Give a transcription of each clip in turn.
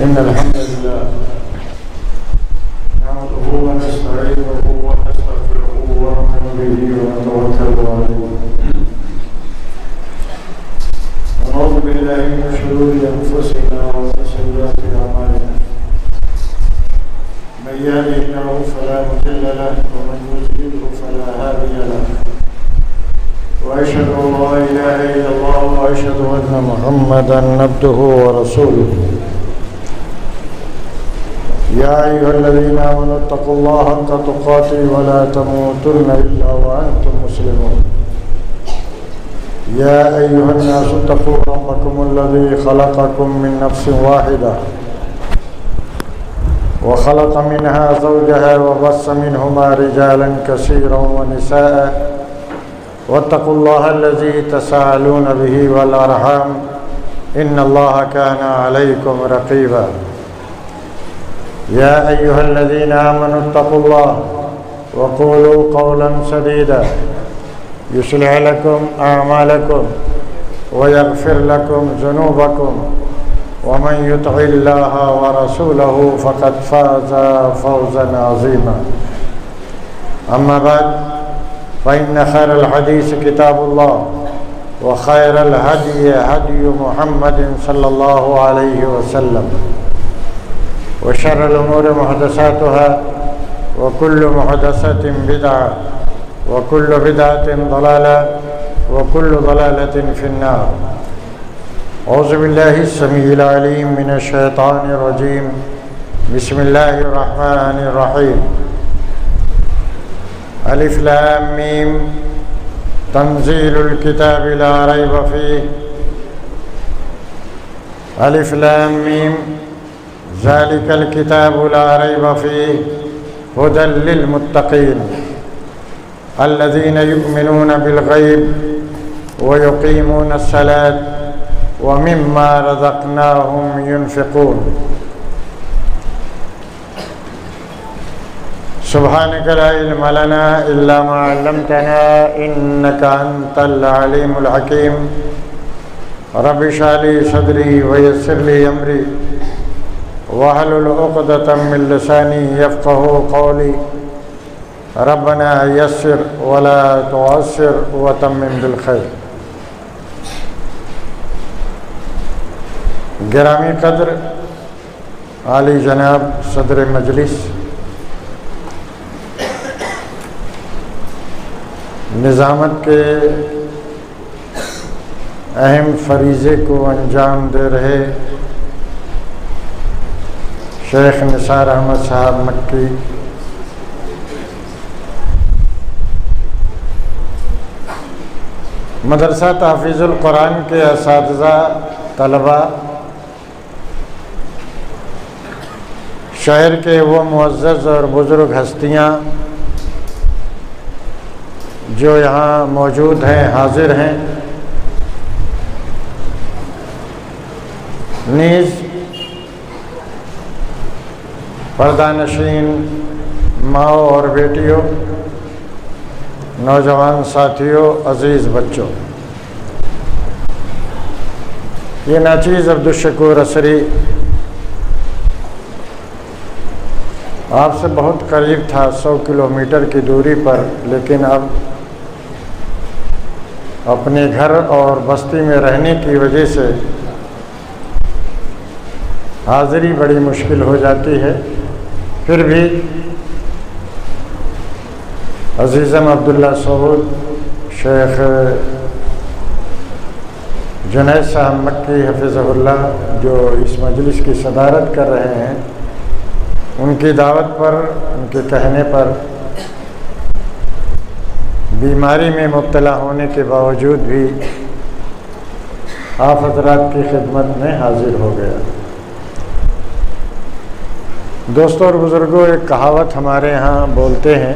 إن الحمد لله نحمده ونستعينه ونستغفره ونؤمن به ونتوكل عليه ونعوذ بالله من شرور أنفسنا ومن سيئات أعمالنا من يهده الله فلا مضل له ومن يضلل فلا هادي له وأشهد أن لا إله إلا الله وأشهد أن محمدا عبده ورسوله يا أيها الذين آمنوا اتقوا الله حق تقاته ولا تموتن إلا وأنتم مسلمون يا أيها الناس اتقوا ربكم الذي خلقكم من نفس واحدة وخلق منها زوجها وبث منهما رجالا كثيرا ونساء واتقوا الله الذي تساءلون به والأرحام إن الله كان عليكم رقيبا يا أيها الذين آمنوا اتقوا الله وقولوا قولا سديدا يصلح لكم أعمالكم ويغفر لكم ذنوبكم ومن يطع الله ورسوله فقد فاز فوزا عظيما أما بعد فإن خير الحديث كتاب الله وخير الهدي هدي محمد صلى الله عليه وسلم وشر الأمور محدثاتها وكل محدثة بدعة وكل بدعة ضلالة وكل ضلالة في النار أعوذ بالله السميع العليم من الشيطان الرجيم بسم الله الرحمن الرحيم الف لام میم تنزيل الكتاب لا ريب فيه الف لام میم ذلك الكتاب لا ريب فيه هدى للمتقين الذين يؤمنون بالغيب ويقيمون الصلاة ومما رزقناهم ينفقون سبحانك لا علم لنا إلا ما علمتنا إنك أنت العليم الحكيم رب اشرح لي صدري ويسر لي أمري واحلل عقدة من لساني يفقهوا قولي ربنا يسر ولا تعسر وتمم بالخير. گرامی قدر عالی جناب صدر مجلس، نظامت کے اہم فریضے کو انجام دے رہے شیخ نثار احمد صاحب مکی، مدرسہ تحفیظ القرآن کے اساتذہ، طلباء، شہر کے وہ معزز اور بزرگ ہستیاں جو یہاں موجود ہیں، حاضر ہیں، نیز پردہ نشین ماؤں اور بیٹیوں، نوجوان ساتھیوں، عزیز بچوں، یہ ناچیز عبدالشکور اسری آپ سے بہت قریب تھا، 100 کلومیٹر کی دوری پر، لیکن اب اپنے گھر اور بستی میں رہنے کی وجہ سے حاضری بڑی مشکل ہو جاتی ہے. پھر بھی عزیزم عبداللہ سعود، شیخ جنید صاحب مکی حفظہ اللہ، جو اس مجلس کی صدارت کر رہے ہیں، ان کی دعوت پر، ان کے کہنے پر بیماری میں مبتلا ہونے کے باوجود بھی آپ حضرات کی خدمت میں حاضر ہو گیا. دوستوں اور بزرگوں، ایک کہاوت ہمارے ہاں بولتے ہیں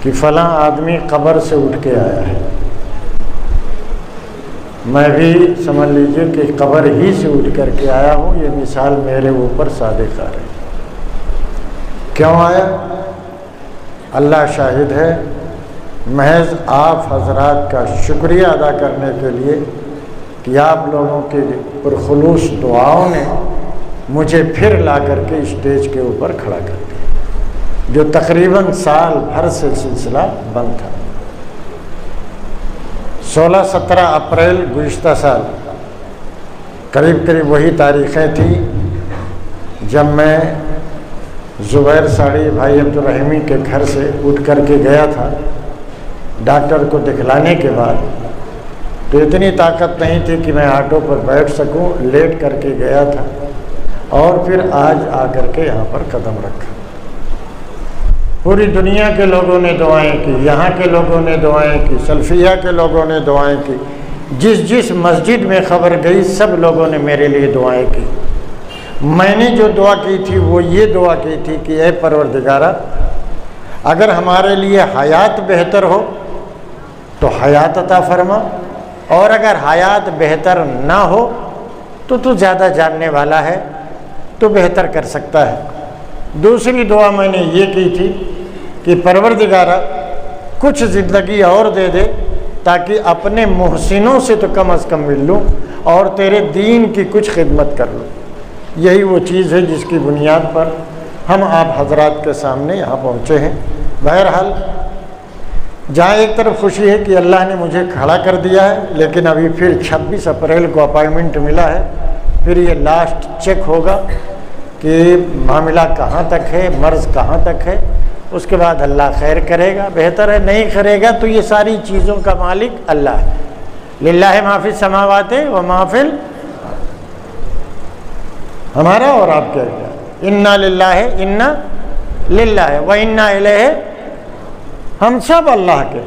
کہ فلاں آدمی قبر سے اٹھ کے آیا ہے. میں بھی سمجھ لیجئے کہ قبر ہی سے اٹھ کر کے آیا ہوں. یہ مثال میرے اوپر صادق آ رہی. کیوں آیا؟ اللہ شاہد ہے، محض آپ حضرات کا شکریہ ادا کرنے کے لیے کہ آپ لوگوں کے پرخلوص دعاؤں نے مجھے پھر لا کر کے اسٹیج کے اوپر کھڑا کر دیا، جو تقریباً سال بھر سے سلسلہ بند تھا۔ 16-17 اپریل گزشتہ سال قریب وہی تاریخیں تھیں جب میں زبیر ساڑی بھائی عبدالرحیمی کے گھر سے اٹھ کر کے گیا تھا ڈاکٹر کو دکھلانے کے بعد۔ تو اتنی طاقت نہیں تھی کہ میں آٹو پر بیٹھ سکوں، لیٹ کر کے گیا تھا اور پھر آج آ کر کے یہاں پر قدم رکھا۔ پوری دنیا کے لوگوں نے دعائیں کی، یہاں کے لوگوں نے دعائیں کی، سلفیہ کے لوگوں نے دعائیں کی، جس مسجد میں خبر گئی سب لوگوں نے میرے لیے دعائیں کی۔ میں نے جو دعا کی تھی وہ یہ دعا کی تھی کہ اے پروردگارہ، اگر ہمارے لیے حیات بہتر ہو تو حیات عطا فرما، اور اگر حیات بہتر نہ ہو تو تو زیادہ جاننے والا ہے، تو بہتر کر سکتا ہے۔ دوسری دعا میں نے یہ کی تھی کہ پروردگارہ کچھ زندگی اور دے دے تاکہ اپنے محسنوں سے تو کم از کم مل لوں اور تیرے دین کی کچھ خدمت کر لوں۔ یہی وہ چیز ہے جس کی بنیاد پر ہم آپ حضرات کے سامنے یہاں پہنچے ہیں۔ بہرحال جہاں ایک طرف خوشی ہے کہ اللہ نے مجھے کھڑا کر دیا ہے، لیکن ابھی پھر 26 اپریل کو اپائنٹمنٹ ملا ہے، پھر یہ لاسٹ چیک ہوگا کہ معاملہ کہاں تک ہے، مرض کہاں تک ہے، اس کے بعد اللہ خیر کرے گا، بہتر ہے، نہیں کرے گا تو یہ ساری چیزوں کا مالک اللہ ہے۔ للہ ما فی السماوات و ما فی ہمارا اور آپ کیا انا للہ و انا الیہ، ہم سب اللہ کے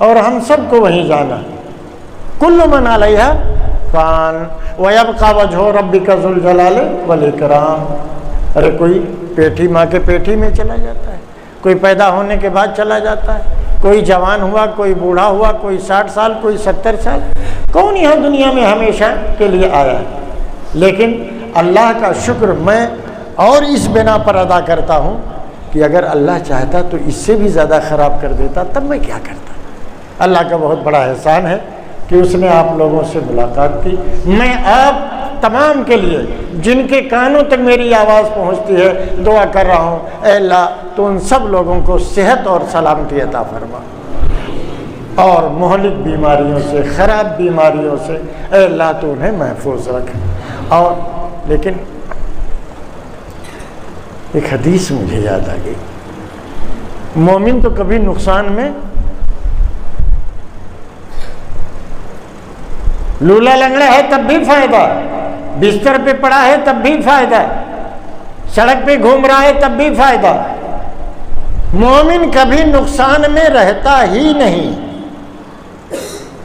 اور ہم سب کو وہیں جانا ہے۔ کل من علیہا فان ویبقى وجہ ربک ذو الجلال والاکرام۔ ارے کوئی پیٹھی ماں کے پیٹھی میں چلا جاتا ہے، کوئی پیدا ہونے کے بعد چلا جاتا ہے، کوئی جوان ہوا، کوئی بوڑھا ہوا، کوئی 60 سال، کوئی 70 سال، کون یہاں دنیا میں ہمیشہ کے لیے آیا ہے؟ لیکن اللہ کا شکر میں اور اس بنا پر ادا کرتا ہوں کہ اگر اللہ چاہتا تو اس سے بھی زیادہ خراب کر دیتا، تب میں کیا کرتا۔ اللہ کا بہت بڑا احسان ہے کہ اس نے آپ لوگوں سے ملاقات کی۔ میں آپ تمام کے لیے جن کے کانوں تک میری آواز پہنچتی ہے دعا کر رہا ہوں، اے اللہ تو ان سب لوگوں کو صحت اور سلامتی عطا فرما، اور مہلک بیماریوں سے، خراب بیماریوں سے اے اللہ تو انہیں محفوظ رکھ۔ اور لیکن ایک حدیث مجھے یاد آ گئی، مومن تو کبھی نقصان میں لولا لنگڑا ہے تب بھی فائدہ، بستر پہ پڑا ہے تب بھی فائدہ، سڑک پہ گھوم رہا ہے تب بھی فائدہ۔ مومن کبھی نقصان میں رہتا ہی نہیں۔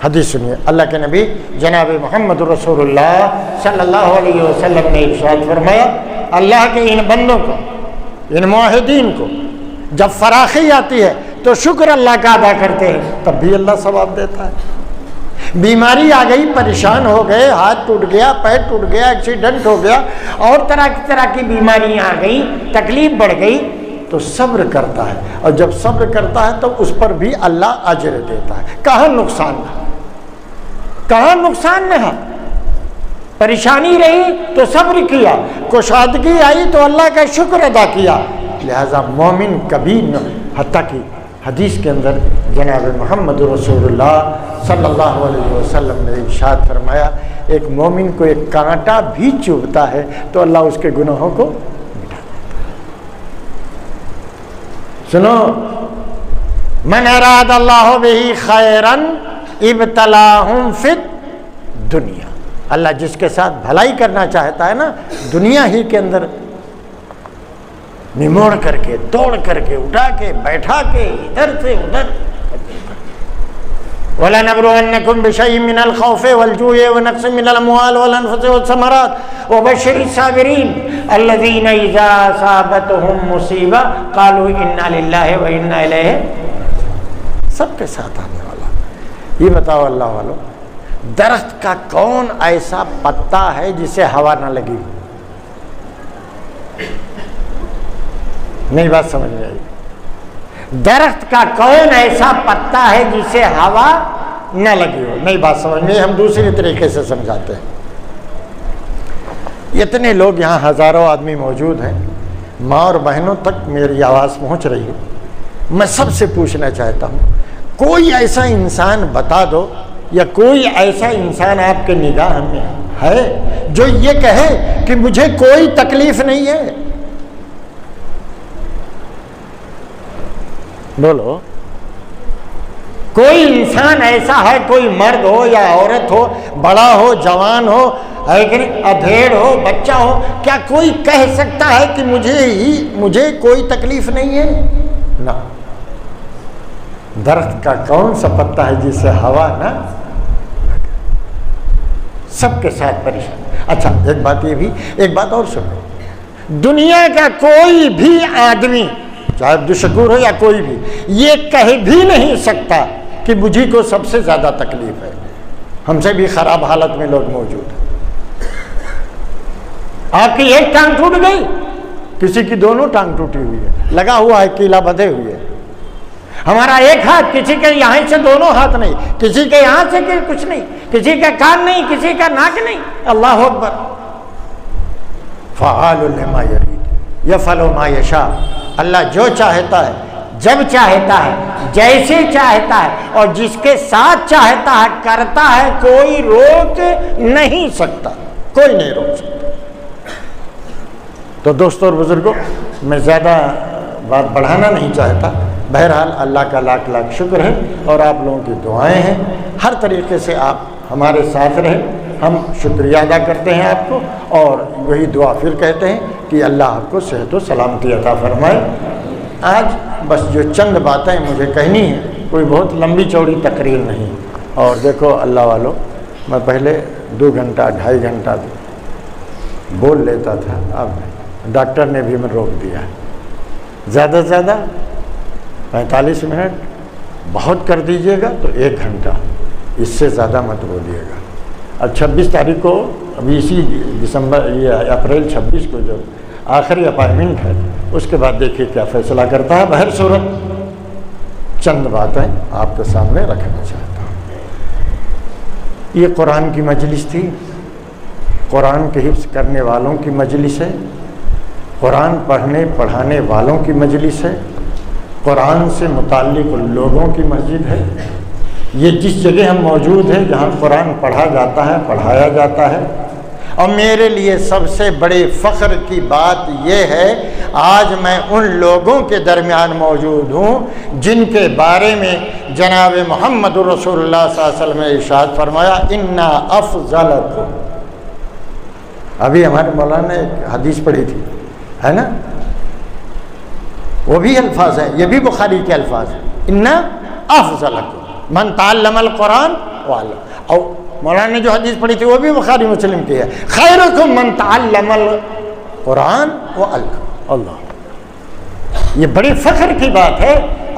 حدیث سنیے، اللہ کے نبی جناب محمد رسول اللہ صلی اللہ علیہ وسلم نے ارشاد فرمایا، اللہ کے ان بندوں کو، ان معاہدین کو جب فراخی آتی ہے تو شکر اللہ کا ادا کرتے ہیں، تب بھی اللہ ثواب دیتا ہے۔ بیماری آ گئی، پریشان ہو گئے، ہاتھ ٹوٹ گیا، پیر ٹوٹ گیا، ایکسیڈنٹ ہو گیا، اور طرح کی بیماریاں آ گئی، تکلیف بڑھ گئی، تو صبر کرتا ہے، اور جب صبر کرتا ہے تو اس پر بھی اللہ اجر دیتا ہے۔ کہاں نقصان نہ، کہاں نقصان نہ، پریشانی رہی تو صبر کیا، کشادگی آئی تو اللہ کا شکر ادا کیا۔ لہذا مومن کبھی نہ، حتیٰ کہ حدیث کے اندر جناب محمد رسول اللہ صلی اللہ علیہ وسلم نے ارشاد فرمایا، ایک مومن کو ایک کانٹا بھی چبھتا ہے تو اللہ اس کے گناہوں کو مٹا دیتا ہے۔ سنو، من اراد اللہ بہ خیرا ابتلاہم فی الدنیا، اللہ جس کے ساتھ بھلائی کرنا چاہتا ہے نا، دنیا ہی کے اندر نموڑ کر کے، دوڑ کر کے، اٹھا کے، بیٹھا کے، ادھر سے ادھر۔ وَلَنَبْلُوَنَّكُمْ بِشَيْءٍ مِّنَ الْخَوْفِ وَالْجُوعِ وَنَقْصٍ مِّنَ الْأَمْوَالِ وَالْأَنفُسِ وَالثَّمَرَاتِ وَبَشِّرِ الصَّابِرِينَ الَّذِينَ إِذَا أَصَابَتْهُمْ مُصِيبَةٌ قَالُوا إِنَّا لِلَّهِ وَإِنَّا إِلَيْهِ، سب کے ساتھ آنے والا۔ یہ بتاؤ اللہ والو، درخت کا کون ایسا پتا ہے جسے ہوا نہ لگی؟ نہیں بات سمجھ میں آئی؟ درخت کا کون ایسا پتا ہے جسے ہوا نہ لگی ہو، نہیں بات سمجھ میں، ہم دوسری طریقے سے سمجھاتے ہیں۔ اتنے لوگ یہاں ہزاروں آدمی موجود ہیں، ماں اور بہنوں تک میری آواز پہنچ رہی ہے، میں سب سے پوچھنا چاہتا ہوں، کوئی ایسا انسان بتا دو یا کوئی ایسا انسان آپ کے نگاہ میں ہے جو یہ کہے کہ مجھے کوئی تکلیف نہیں ہے؟ بولو، کوئی انسان ایسا ہے، کوئی مرد ہو یا عورت ہو، بڑا ہو جوان ہو، ادھیڑ ہو بچہ ہو، کیا کوئی کہہ سکتا ہے کہ مجھے کوئی تکلیف نہیں ہے؟ نہ۔ درخت کا کون سا پتا ہے جس سے ہوا نہ، سب کے ساتھ پریشان۔ اچھا ایک بات اور سنو، دنیا کا کوئی بھی آدمی چاہے عبدالشکور ہو یا کوئی بھی یہ کہہ بھی نہیں سکتا کہ مجھے کو سب سے زیادہ تکلیف ہے۔ ہم سے بھی خراب حالت میں لوگ موجود ہیں۔ آپ کی ایک ٹانگ ٹوٹ گئی، کسی کی دونوں ٹانگ ٹوٹی ہوئی ہے، لگا ہوا ہے کیلا بدھے ہوئے۔ ہمارا ایک ہاتھ، کسی کے یہاں سے دونوں ہاتھ نہیں، کسی کے یہاں سے کچھ نہیں، کسی کا کان نہیں، کسی کا ناک نہیں۔ اللہ اکبر۔ فعال لما یرید یفعل ما یشاء، اللہ جو چاہتا ہے، جب چاہتا ہے، جیسے چاہتا ہے اور جس کے ساتھ چاہتا ہے کرتا ہے، کوئی روک نہیں سکتا، کوئی نہیں روک سکتا۔ تو دوستوں اور بزرگوں، میں زیادہ بات بڑھانا نہیں چاہتا۔ بہرحال اللہ کا لاکھ لاکھ شکر ہے اور آپ لوگوں کی دعائیں ہیں، ہر طریقے سے آپ ہمارے ساتھ رہیں، ہم شکریہ ادا کرتے ہیں آپ کو، اور وہی دعا پھر کہتے ہیں کہ اللہ آپ کو صحت و سلامتی عطا فرمائے۔ آج بس جو چند باتیں مجھے کہنی ہیں، کوئی بہت لمبی چوڑی تقریر نہیں۔ اور دیکھو اللہ والو، میں پہلے 2 گھنٹہ 2.5 گھنٹہ بول لیتا تھا، اب ڈاکٹر نے بھی میں روک دیا، زیادہ سے زیادہ 45 منٹ، بہت کر دیجئے گا تو 1 گھنٹہ، اس سے زیادہ مت بولیے گا۔ اب 26 تاریخ کو، ابھی اسی اپریل 26 کو جو آخری اپائنٹمنٹ ہے، اس کے بعد دیکھیے کیا فیصلہ کرتا ہے۔ بہر صورت چند باتیں آپ کے سامنے رکھنا چاہتا ہوں۔ یہ قرآن کی مجلس تھی، قرآن کے حفظ کرنے والوں کی مجلس ہے، قرآن پڑھنے پڑھانے والوں کی مجلس ہے، قرآن سے متعلق لوگوں کی مسجد ہے۔ یہ جس جگہ ہم موجود ہیں جہاں قرآن پڑھا جاتا ہے، پڑھایا جاتا ہے، اور میرے لیے سب سے بڑے فخر کی بات یہ ہے، آج میں ان لوگوں کے درمیان موجود ہوں جن کے بارے میں جناب محمد رسول اللہ صلی اللہ علیہ وسلم نے ارشاد فرمایا، انا افضلکم۔ ابھی ہمارے مولانا نے ایک حدیث پڑھی تھی، ہے نا، وہ بھی الفاظ ہیں، یہ بھی بخاری کے الفاظ ہیں، انا افضلکم من تعلم القرآن وعلم۔ اور مولانا نے جو حدیث پڑھی تھی وہ بھی بخاری مسلم کی ہے، خیرکم من تعلم القرآن وعلم۔ اللہ، یہ بڑی فخر کی بات ہے،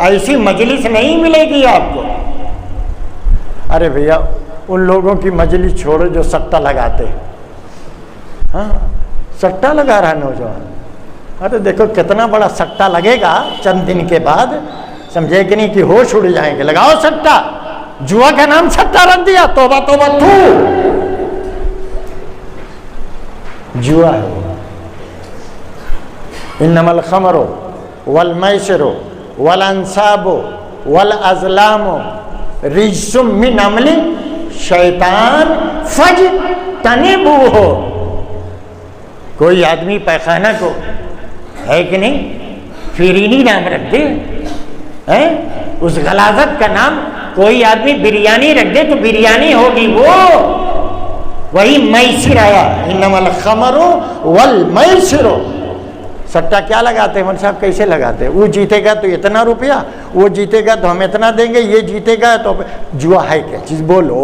ایسی مجلس نہیں ملے گی آپ کو۔ ارے بھیا، ان لوگوں کی مجلس چھوڑو جو سٹا لگاتے ہیں۔ ہاں، سٹا لگا رہا ہے نوجوان، ارے دیکھو کتنا بڑا سٹا لگے گا چند دن کے بعد، سمجھے کہ نہیں، کہ ہوش اڑ جائیں گے۔ لگاؤ سٹا، جوا کا نام سٹا رکھ دیا، توبہ توبہ، تو جوا ہے۔ انما الخمر والمیسر والانصاب والازلام رجس من عمل شیطان فاجتنبوہ۔ کوئی آدمی پیخانہ کو، ہے کہ نہیں، فیرینی نام رکھ دے، اس غلاظت کا نام، کوئی آدمی بریانی رکھ دے تو بریانی ہوگی، وہ وہی میسر آیا، انما الخمر والمیسر۔ سٹا کیا لگاتے ہیں مولوی صاحب، کیسے لگاتے ہیں؟ وہ جیتے گا تو اتنا روپیہ، وہ جیتے گا تو ہم اتنا دیں گے، یہ جیتے گا تو جوا ہے کیا چیز؟ بولو۔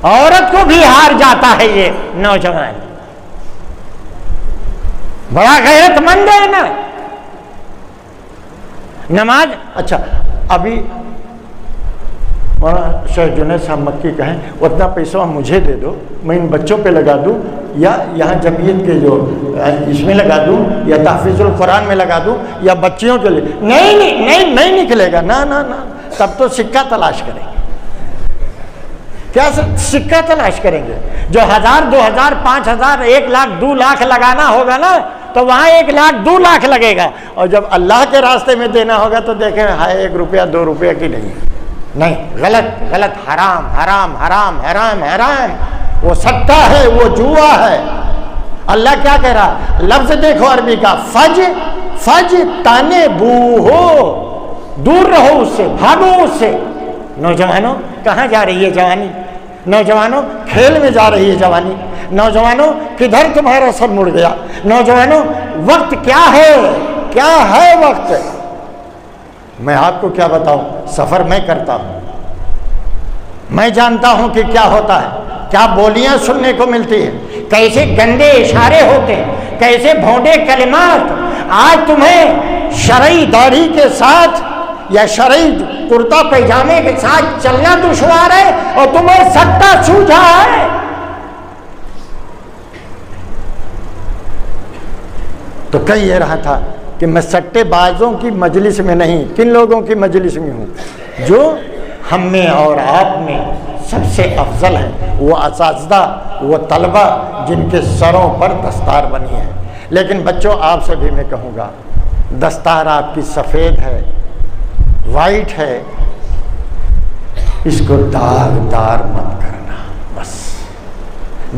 عورت کو بھی ہار جاتا ہے یہ نوجوان، بڑا غیرت مند ہے نا۔ نماز، اچھا ابھی شیخ جنید صاحب مکی کہیں اتنا پیسہ مجھے دے دو، میں ان بچوں پہ لگا دوں، یا یہاں جمعیت کے جو اس میں لگا دوں، یا تحفیظ القرآن میں لگا دوں، یا بچیوں کے لیے۔ نہیں نکلے گا، نہ تب تو سکہ تلاش کریں گے. کیا سکہ تلاش کریں گے؟ جو 1000 2000 5000 1 لاکھ 2 لاکھ لگانا ہوگا نا تو وہاں 1 لاکھ 2 لاکھ لگے گا، اور جب اللہ کے راستے میں دینا ہوگا تو دیکھیں ہائے 1 روپیہ 2 روپیہ کی نہیں، غلط غلط، حرام حرام حرام حرام حرام. وہ سٹا ہے، وہ جوا ہے. اللہ کیا کہہ رہا؟ لفظ دیکھو عربی کا، فج تانے بو ہو، دور رہو اس سے، بھاگو اس سے. نوجوانوں کہاں جا رہی ہے جوانی؟ نوجوانوں کھیل میں جا رہی ہے جوانی. نوجوانوں کدھر تمہارا سر مڑ گیا؟ نوجوانوں وقت کیا ہے؟ کیا ہے وقت؟ میں آپ کو کیا بتاؤں، سفر میں کرتا ہوں، میں جانتا ہوں کہ کیا ہوتا ہے، کیا بولیاں سننے کو ملتی ہیں، کیسے گندے اشارے ہوتے ہیں، کیسے بھونڈے کلمات. آج تمہیں شرعی داڑھی کے ساتھ یا شرعی کرتا پیجامے کے ساتھ چلنا دشوار ہے اور تمہیں سٹا سوجھا ہے. تو کہہ یہ رہا تھا کہ میں سٹے بازوں کی مجلس میں نہیں، کن لوگوں کی مجلس میں ہوں؟ جو ہم میں اور آپ میں سب سے افضل ہے، وہ اساتذہ، وہ طلبہ جن کے سروں پر دستار بنی ہے. لیکن بچوں آپ سے بھی میں کہوں گا، دستار آپ کی سفید ہے، وائٹ ہے، اس کو داغدار مت کرنا. بس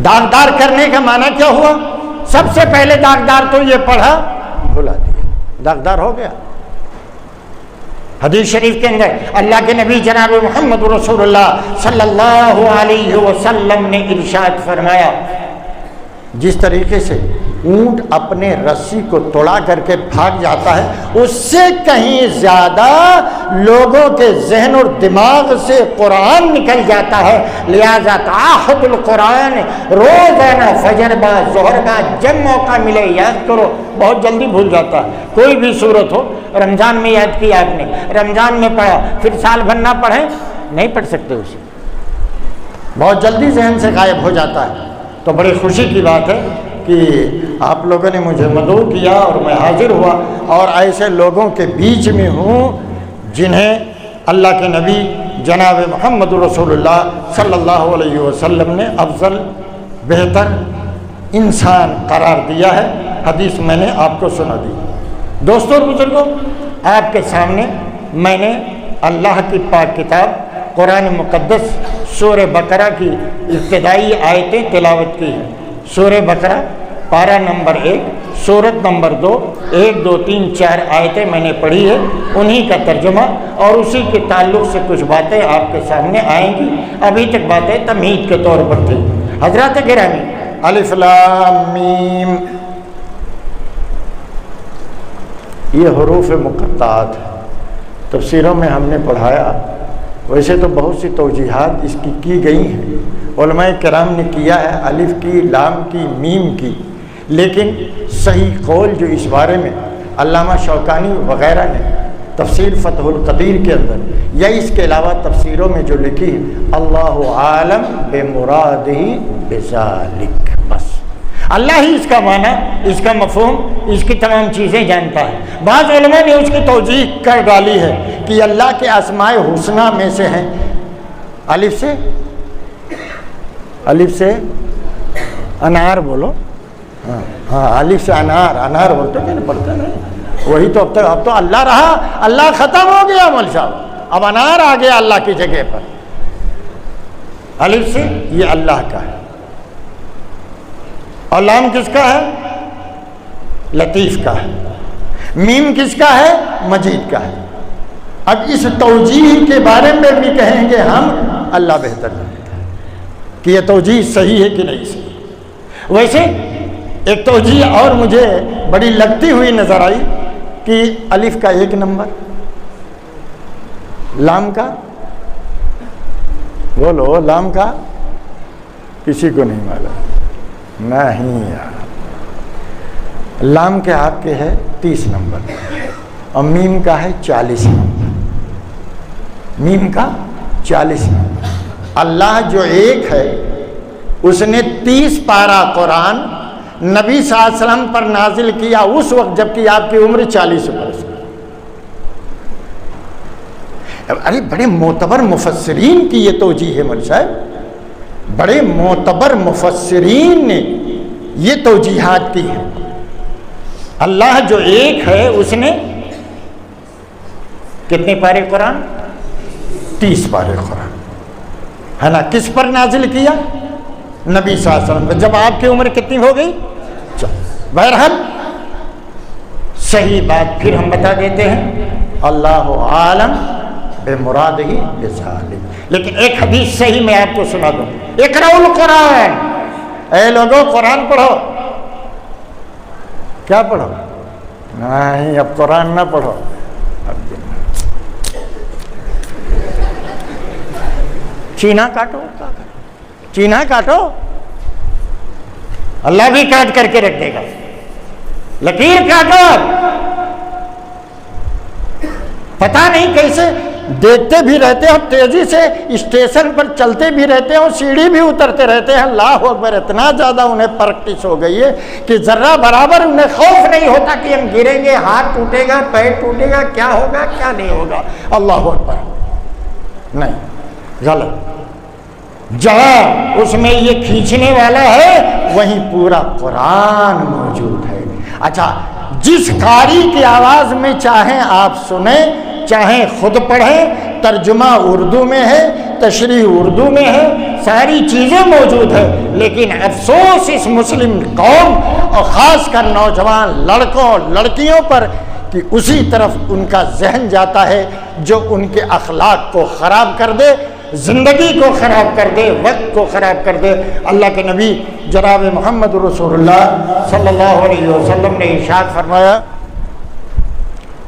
داغدار کرنے کا معنی کیا ہوا؟ سب سے پہلے داغدار تو یہ پڑھا بھلا دیا، داغدار ہو گیا. حدیث شریف کے اندر اللہ کے نبی جناب محمد رسول اللہ صلی اللہ علیہ وسلم نے ارشاد فرمایا، جس طریقے سے اونٹ اپنے رسی کو توڑا کر کے بھاگ جاتا ہے، اس سے کہیں زیادہ لوگوں کے ذہن اور دماغ سے قرآن نکل جاتا ہے. لہذا تعاہد القرآن، روزانہ فجر با ظہر با جب موقع ملے یاد کرو. بہت جلدی بھول جاتا ہے. کوئی بھی صورت ہو، رمضان میں یاد کیا آپ نے، رمضان میں پڑھا، پھر سال بھر نہ پڑھیں نہیں پڑھ سکتے اسے، بہت جلدی ذہن سے غائب ہو جاتا ہے. تو بڑی خوشی کی بات ہے کہ آپ لوگوں نے مجھے مدعو کیا اور میں حاضر ہوا، اور ایسے لوگوں کے بیچ میں ہوں جنہیں اللہ کے نبی جناب محمد رسول اللہ صلی اللہ علیہ وسلم نے افضل، بہتر انسان قرار دیا ہے. حدیث میں نے آپ کو سنا دی. دوستوں اور بزرگوں، آپ کے سامنے میں نے اللہ کی پاک کتاب قرآن مقدس سورہ بقرہ کی ابتدائی آیتیں تلاوت کی ہیں. سورہ بقرہ پارہ نمبر 1 سورت نمبر 2 1 2 3 4 آیتیں میں نے پڑھی ہے. انہی کا ترجمہ اور اسی کے تعلق سے کچھ باتیں آپ کے سامنے آئیں گی. ابھی تک باتیں تمہید کے طور پر تھی. حضرات گرامی، الف لام میم یہ حروف مقطعات ہیں. تفسیروں میں ہم نے پڑھایا، ویسے تو بہت سی توجیحات اس کی گئی ہیں، علماء کرام نے کیا ہے، الف کی، لام کی، میم کی. لیکن صحیح قول جو اس بارے میں علامہ شوکانی وغیرہ نے تفسیر فتح القدیر کے اندر یا اس کے علاوہ تفسیروں میں جو لکھی، اللہ عالم بمرادہ بذالک، بس اللہ ہی اس کا معنی، اس کا مفہوم، اس کی تمام چیزیں جانتا ہے. بعض علماء نے اس کی توجیح کر ڈالی ہے کہ اللہ کے اسماء حسنہ میں سے ہیں الف سے انار بولو، ہاں الف سے انار بولتے کہ نہیں پڑھتے نہیں، وہی تو اب تو اللہ رہا، اللہ ختم ہو گیا مول صاحب، اب انار آ گیا اللہ کی جگہ پر. الف سے یہ اللہ کا ہے، اور لام کس کا ہے؟ لطیف کا ہے. میم کس کا ہے؟ مجید کا ہے. اب اس توجیہ کے بارے میں بھی کہیں گے ہم، اللہ بہتر جانتا ہے کہ یہ توجیہ صحیح ہے کہ نہیں صحیح. ویسے ایک توجیہ اور مجھے بڑی لگتی ہوئی نظر آئی کہ الف کا 1 نمبر، لام کا بولو، لام کا کسی کو نہیں معلوم، نہیں یار. لام کے آپ کے ہے 30 نمبر اور میم کا ہے 40 نمبر. میم کا 40 نمبر. اللہ جو ایک ہے اس نے 30 پارہ قرآن نبی صلی اللہ علیہ وسلم پر نازل کیا اس وقت جب کہ آپ کی عمر 40 برس. ارے بڑے معتبر مفسرین کی یہ توجیہ ہے مولوی صاحب، بڑے معتبر مفسرین نے یہ توجیحات کی ہیں۔ اللہ جو ایک ہے اس نے کتنے پارے قرآن؟ 30 پارے قرآن ہے نا، کس پر نازل کیا؟ نبی صلی اللہ علیہ وسلم۔ جب آپ کی عمر کتنی ہو گئی؟ بہرحال صحیح بات پھر ہم بتا دیتے ہیں، اللہ عالم بے مراد ہی بذالک۔ لیکن ایک حدیث صحیح میں آپ کو سنا دوں، اقرأوا القرآن، اے لوگوں قرآن پڑھو۔ کیا پڑھو؟ نہیں اب قرآن نہ پڑھو، اب چینا کاٹو، چینا کاٹو، اللہ بھی کاٹ کر کے رکھ دے گا، لکیر کاٹو۔ پتہ نہیں کیسے دیکھتے بھی رہتے ہو، تیزی سے اسٹیشن پر چلتے بھی رہتے ہو، سیڑھی بھی اترتے رہتے ہیں، اللہ اکبر، اتنا زیادہ انہیں پریکٹس ہو گئی ہے کہ ذرہ برابر انہیں خوف نہیں ہوتا کہ ہم گریں گے، ہاتھ ٹوٹے گا، پیر ٹوٹے گا، کیا ہوگا کیا نہیں ہوگا۔ اللہ اکبر، نہیں، غلط۔ جہاں اس میں یہ کھینچنے والا ہے وہیں پورا قرآن موجود ہے۔ اچھا، جس قاری کی آواز میں چاہیں آپ سنیں، چاہیں خود پڑھیں، ترجمہ اردو میں ہے، تشریح اردو میں ہے، ساری چیزیں موجود ہیں، لیکن افسوس اس مسلم قوم اور خاص کر نوجوان لڑکوں لڑکیوں پر کہ اسی طرف ان کا ذہن جاتا ہے جو ان کے اخلاق کو خراب کر دے، زندگی کو خراب کر دے، وقت کو خراب کر دے۔ اللہ کے نبی جناب محمد رسول اللہ صلی اللہ علیہ وسلم نے ارشاد فرمایا،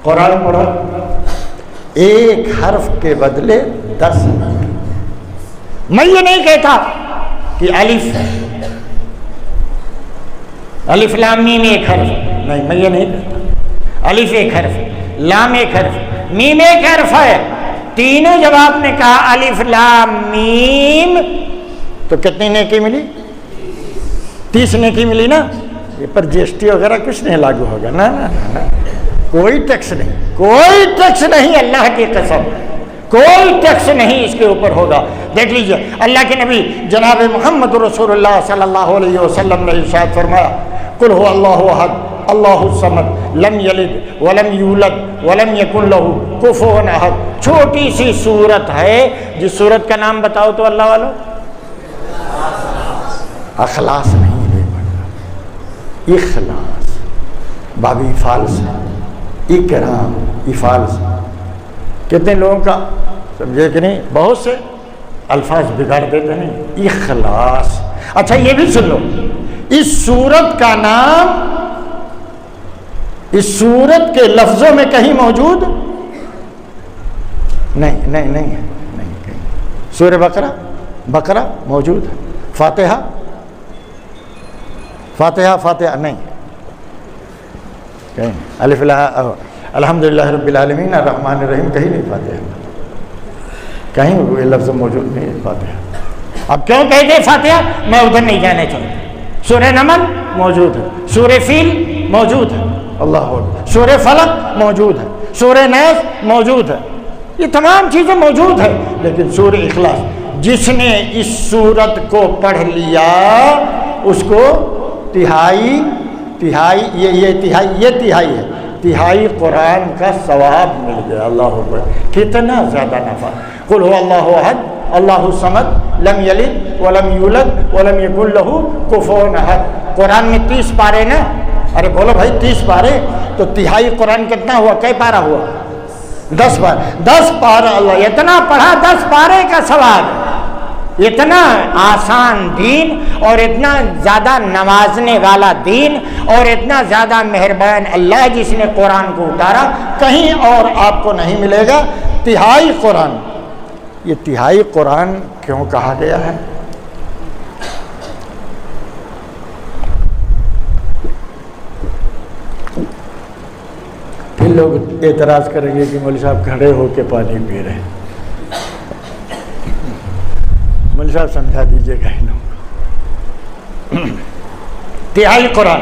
قرآن پڑھو، ایک حرف کے بدلے 10۔ میں یہ نہیں کہتا کہ الف الف لام میم ایک حرف، نہیں، میں یہ نہیں کہتا۔ الف ایک حرف، لام ایک حرف، میم ایک حرف ہے۔ تینوں جب آپ نے کہا الف لام میم تو کتنی نیکی ملی؟ 30 نیکی ملی نا۔ یہ پر جی ایس ٹی وغیرہ کچھ نہیں لاگو ہوگا، نا نا نا، کوئی ٹیکس نہیں، کوئی ٹیکس نہیں، اللہ کی قسم کوئی ٹیکس نہیں اس کے اوپر ہوگا۔ دیکھ لیجئے اللہ کے نبی جناب محمد رسول اللہ صلی اللہ علیہ وسلم نے ارشاد فرمایا، قل هو اللہ احد اللہ الصمد لم یلد ولم یولد ولم یکن لہ کفوا احد۔ چھوٹی سی سورت ہے، جس سورت کا نام بتاؤ تو اللہ والو؟ اخلاص نہیں لے پڑا، اخلاص، بابی فالس، اکرام، افالس۔ کتنے لوگوں کا سمجھے کہ نہیں، بہت سے الفاظ بگاڑ دیتے نہیں، اخلاص۔ اچھا یہ بھی سن لو، اس سورت کا نام اس سورت کے لفظوں میں کہیں موجود نہیں، نہیں نہیں نہیں کہیں۔ سورہ بقرہ موجود ہے، فاتحہ نہیں کہیں، الف لام الحمدللہ رب العالمین الرحمن الرحیم کہیں نہیں، فاتحہ کہیں وہ لفظ موجود نہیں ہے فاتحہ۔ اب کیوں کہتے ہیں فاتحہ؟ میں ادھر نہیں جانا چاہتا۔ سورہ نمل موجود ہے، سورہ فیل موجود ہے، اللہ اکبر، سورہ فلق موجود ہے، سورہ ناس موجود ہے، یہ تمام چیزیں موجود ہیں، لیکن سورہ اخلاص جس نے اس سورت کو پڑھ لیا اس کو تہائی ہے، تہائی قرآن کا ثواب مل گیا۔ اللہ اکبر، کتنا زیادہ نفع۔ قل هو اللہ احد اللہ الصمد لم یلد ولم یولد ولم یکن لہ کفوا احد۔ قرآن میں 30 پارے نا، ارے بولو بھائی 30 پارے، تو تہائی قرآن کتنا ہوا؟ کئی پارہ ہوا؟ 10 پارے، 10 پارہ۔ اللہ اتنا پڑھا، 10 پارے کا ثواب۔ اتنا آسان دین اور اتنا زیادہ نوازنے والا دین اور اتنا زیادہ مہربان اللہ جس نے قرآن کو اتارا، کہیں اور آپ کو نہیں ملے گا۔ تہائی قرآن، یہ تہائی قرآن کیوں کہا گیا ہے؟ پھر لوگ اعتراض کریں گے کہ مولوی صاحب کھڑے ہو کے پانی پی رہے ہیں۔ مولوی صاحب سمجھا دیجیے گا ان لوگوں کو۔ تہائی قرآن،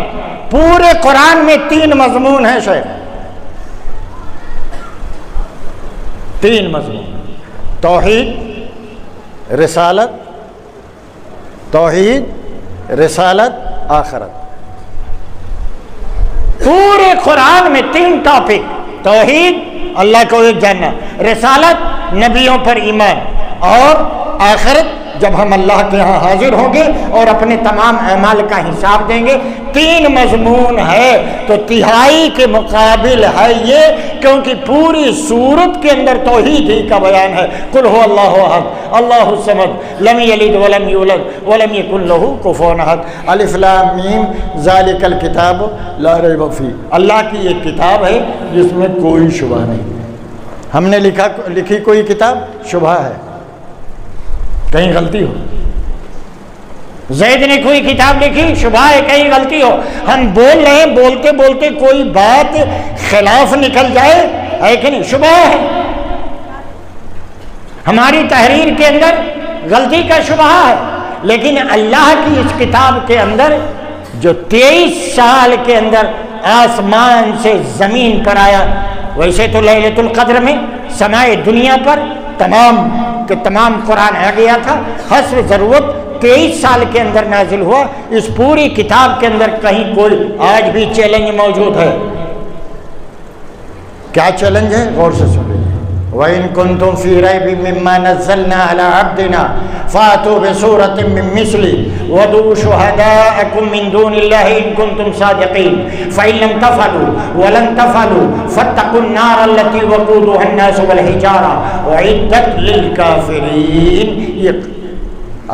پورے قرآن میں 3 مضمون ہیں شیخ، 3 مضمون: توحید، رسالت، آخرت۔ پورے قرآن میں 3 ٹاپک: توحید، اللہ کو ایک جاننا، رسالت، نبیوں پر ایمان، اور آخرت، جب ہم اللہ کے ہاں حاضر ہوں گے اور اپنے تمام اعمال کا حساب دیں گے۔ 3 مضمون ہے تو تہائی کے مقابل ہے یہ، کیونکہ پوری سورت کے اندر توحید ہی کا بیان ہے۔ قل هو اللہ احد اللہ الصمد لم یلد ولم یولد ولم یکن له کفوا احد الف لام میم ذالک الکتاب لا ریب فیہ۔ اللہ کی ایک کتاب ہے جس میں کوئی شبہ نہیں۔ ہم نے لکھی کوئی کتاب شبہ ہے، کہیں غلطی ہو۔ زید نے کوئی کتاب لکھی، شبہ ہے کہیں غلطی ہو۔ ہم بول رہے ہیں، بولتے بولتے کوئی بات خلاف نکل جائے، ہے کہ نہیں؟ شبہ ہے۔ ہماری تحریر کے اندر غلطی کا شبہ ہے، لیکن اللہ کی اس کتاب کے اندر جو 23 سال کے اندر آسمان سے زمین پر آیا، ویسے تو لیلۃ القدر میں سمائے دنیا پر تمام کے تمام قرآن آ گیا تھا، حسب ضرورت 23 سال کے اندر نازل ہوا۔ اس پوری کتاب کے اندر کہیں کوئی آج بھی چیلنج موجود ہے؟ کیا چیلنج ہے؟ غور سے سنیے۔ وَإِن كُنتُمْ فِي رَيْبٍ مِّمَّا نَزَّلْنَا عَلَىٰ عَبْدِنَا فَأْتُوا بِسُورَةٍ مِّن مِّثْلِهِ وَادْعُوا شُهَدَاءَكُم مِّن دُونِ اللَّهِ إِن كُنتُمْ صَادِقِينَ فَإِن لَّمْ تَفْعَلُوا وَلَن تَفْعَلُوا فَاتَّقُوا النَّارَ الَّتِي وَقُودُهَا النَّاسُ وَالْحِجَارَةُ أُعِدَّتْ لِلْكَافِرِينَ۔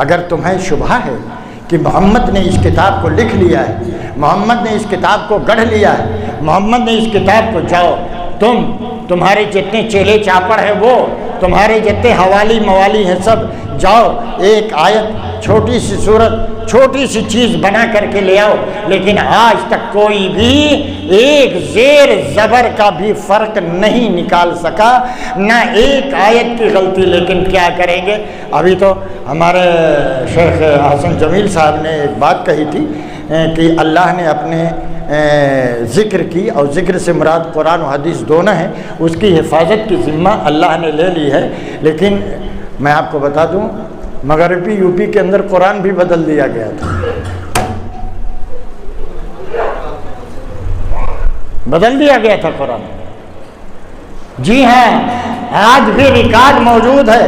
اگر تمہیں شبہ ہے کہ محمد نے اس کتاب کو لکھ لیا ہے، محمد نے اس کتاب کو گڑھ لیا ہے، محمد نے اس کتاب کو، جاؤ تمہارے جتنے چیلے چاپڑ ہیں، وہ تمہارے جتنے حوالی موالی ہیں، سب جاؤ ایک آیت، چھوٹی سی صورت، چھوٹی سی چیز بنا کر کے لے آؤ۔ لیکن آج تک کوئی بھی ایک زیر زبر کا بھی فرق نہیں نکال سکا، نہ ایک آیت کی غلطی۔ لیکن کیا کریں گے؟ ابھی تو ہمارے شیخ حسن جمیل صاحب نے ایک بات کہی تھی کہ اللہ نے اپنے ذکر کی، اور ذکر سے مراد قرآن و حدیث دونوں ہیں، اس کی حفاظت کی ذمہ اللہ نے لے لی ہے۔ لیکن میں آپ کو بتا دوں، مغربی یو پی کے اندر قرآن بھی بدل دیا گیا تھا، بدل دیا گیا تھا قرآن۔ جی ہاں، آج بھی ریکارڈ موجود ہے،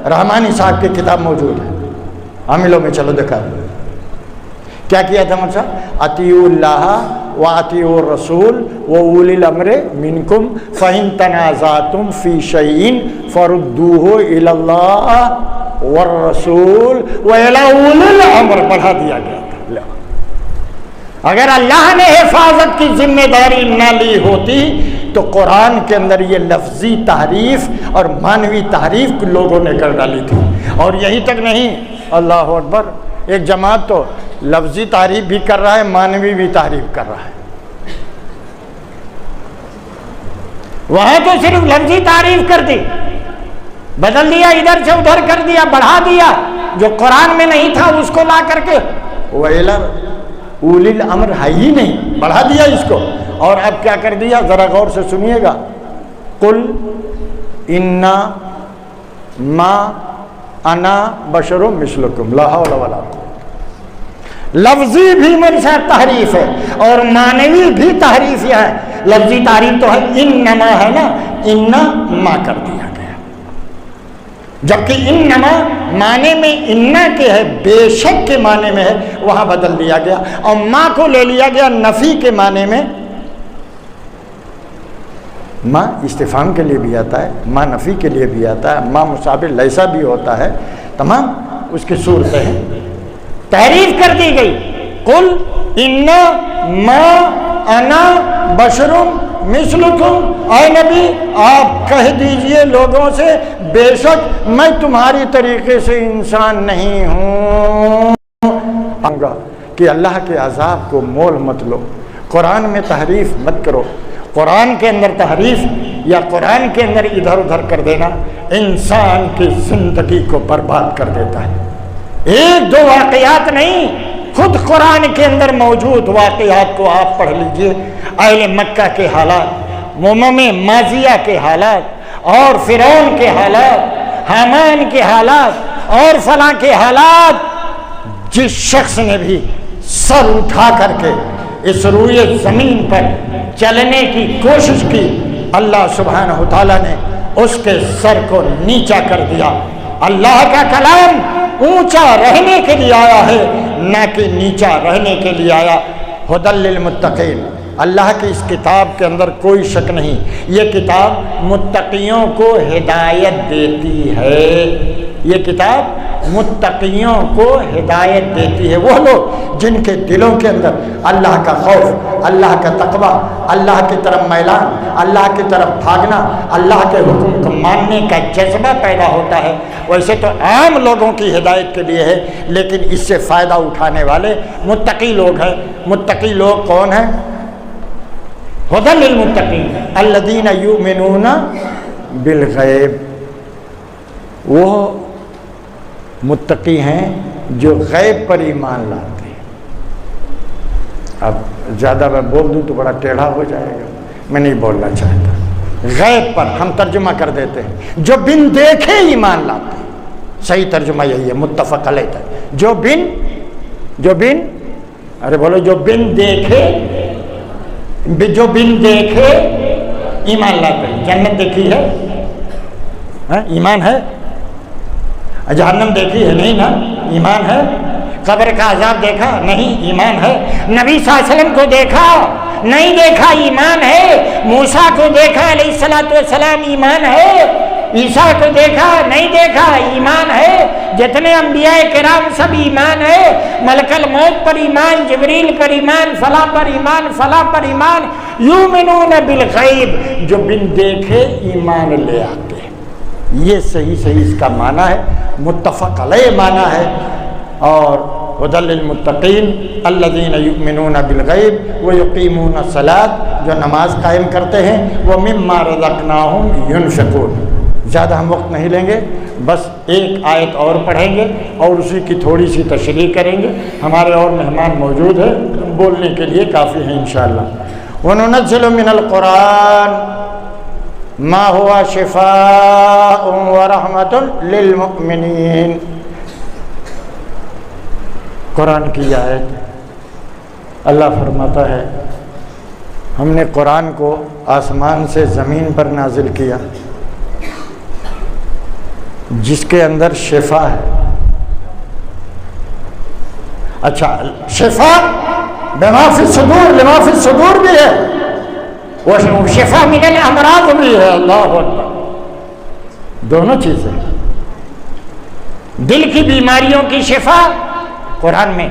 رحمانی صاحب کی کتاب موجود ہے، عاملوں میں چلو دکھا دو۔ کیا کیا تھا مطلب؟ اطیعوا اللہ واطیعوا الرسول واولی الامر منکم فإن تنازعتم فی شیء فردوہ الی اللہ والرسول والی اولی الامر، بڑھا دیا گیا تھا۔ اگر اللہ نے حفاظت کی ذمہ داری نہ لی ہوتی تو قرآن کے اندر یہ لفظی تحریف اور معنوی تحریف لوگوں نے کر ڈالی تھی۔ اور یہی تک نہیں، اللہ اکبر، ایک جماعت تو لفظی تعریف بھی کر رہا ہے، معنوی بھی تعریف کر رہا ہے۔ وہاں تو صرف لفظی تعریف کر دی، بدل دیا، ادھر سے ادھر کر دیا، بڑھا دیا، جو قرآن میں نہیں تھا اس کو لا کر کے اولی الامر ہے ہی نہیں، بڑھا دیا اس کو۔ اور اب کیا کر دیا؟ ذرا غور سے سنیے گا۔ قل انا ما انا بشر مثلکم لا حول ولا قوة۔ لفظی بھی منشا تحریف ہے اور معنوی بھی تحریف ہے۔ لفظی تعریف تو ہے انما، ہے نا، انما کر دیا گیا، جبکہ انما معنی میں انا کے ہے، بے شک کے معنی میں ہے، وہاں بدل دیا گیا۔ اور ما کو لے لیا گیا نفی کے معنی میں۔ ما استفہام کے لیے بھی آتا ہے، ما نفی کے لیے بھی آتا ہے، ما مشابہ لیسا بھی ہوتا ہے، تمام اس کی صورتیں ہیں۔ تحریف کر دی گئی۔ قل انما انا بشر مثلکم، اے نبی آپ کہہ دیجئے لوگوں سے بے شک میں تمہاری طریقے سے انسان نہیں ہوں۔ کہ اللہ کے عذاب کو مول مت لو، قرآن میں تحریف مت کرو۔ قرآن کے اندر تحریف یا قرآن کے اندر ادھر ادھر کر دینا انسان کی زندگی کو برباد کر دیتا ہے۔ ایک دو واقعات نہیں، خود قرآن کے اندر موجود واقعات کو آپ پڑھ لیجئے۔ اہل مکہ کے حالات، امم ماضیہ کے حالات، اور فرعون کے حالات، حامان کے حالات اور فلاں کے حالات، جس شخص نے بھی سر اٹھا کر کے اس روئے زمین پر چلنے کی کوشش کی، اللہ سبحانہ و تعالیٰ نے اس کے سر کو نیچا کر دیا۔ اللہ کا کلام اونچا رہنے کے لیے آیا ہے، نہ کہ نیچا رہنے کے لیے آیا۔ ھدی للمتقین، اللہ کی اس کتاب کے اندر کوئی شک نہیں، یہ کتاب متقیوں کو ہدایت دیتی ہے۔ یہ کتاب متقیوں کو ہدایت دیتی ہے، وہ لوگ جن کے دلوں کے اندر اللہ کا خوف، اللہ کا تقوی، اللہ کی طرف میلان، اللہ کی طرف بھاگنا، اللہ کے حکم کو ماننے کا جذبہ پیدا ہوتا ہے۔ ویسے تو عام لوگوں کی ہدایت کے لیے ہے، لیکن اس سے فائدہ اٹھانے والے متقی لوگ ہیں۔ متقی لوگ کون ہیں؟ ھدی للمتقین الذین یؤمنون بالغیب، وہ متقی ہیں جو غیب پر ایمان لاتے ہیں۔ اب زیادہ میں بول دوں تو بڑا ٹیڑھا ہو جائے گا، میں نہیں بولنا چاہتا۔ غیب پر ہم ترجمہ کر دیتے ہیں جو بن دیکھے ایمان لاتے ہیں، صحیح ترجمہ یہی ہے، متفق علیہ ہے۔ جو بن ارے بولو، جو بن دیکھے ایمان لاتے ہیں۔ جنت دیکھی ہے؟ ایمان ہے؟ جہنم دیکھی ہے؟ نہیں نا، ایمان ہے۔ قبر کا عذاب دیکھا؟ نہیں، ایمان ہے۔ نبی صلی اللہ علیہ وسلم کو دیکھا؟ نہیں دیکھا، ایمان ہے۔ موسیٰ کو دیکھا علیہ الصلوۃ والسلام؟ ایمان ہے۔ عیسیٰ کو دیکھا؟ نہیں دیکھا، ایمان ہے۔ جتنے انبیاء کرام سب ایمان ہے۔ ملک الموت پر ایمان، جبریل پر ایمان، فلاں پر ایمان، فلاں پر ایمان۔ یؤمنون بالغیب، جو بن دیکھے ایمان لے آتے ہیں۔ یہ صحیح اس کا معنی ہے، متفق علیہ معنی ہے۔ اور ھدی للمتقین الذین یؤمنون بالغیب ویقیمون الصلاۃ، جو نماز قائم کرتے ہیں، ومما رزقناہم ینفقون۔ زیادہ ہم وقت نہیں لیں گے، بس ایک آیت اور پڑھیں گے اور اسی کی تھوڑی سی تشریح کریں گے۔ ہمارے اور مہمان موجود ہیں، بولنے کے لیے کافی ہیں انشاءاللہ۔ وَنُنَزِّلُ مِنَ الْقُرْآنِ ما ہوا شفاء ورحمۃ للمؤمنین۔ قرآن کی آیت، اللہ فرماتا ہے ہم نے قرآن کو آسمان سے زمین پر نازل کیا، جس کے اندر شفا ہے۔ اچھا، شفا بما فی الصدور، لما فی الصدور بھی ہے، وہ شفا من الامراض بھی ہے۔ اللہ اکبر، دونوں چیزیں۔ دل کی بیماریوں کی شفا قرآن میں،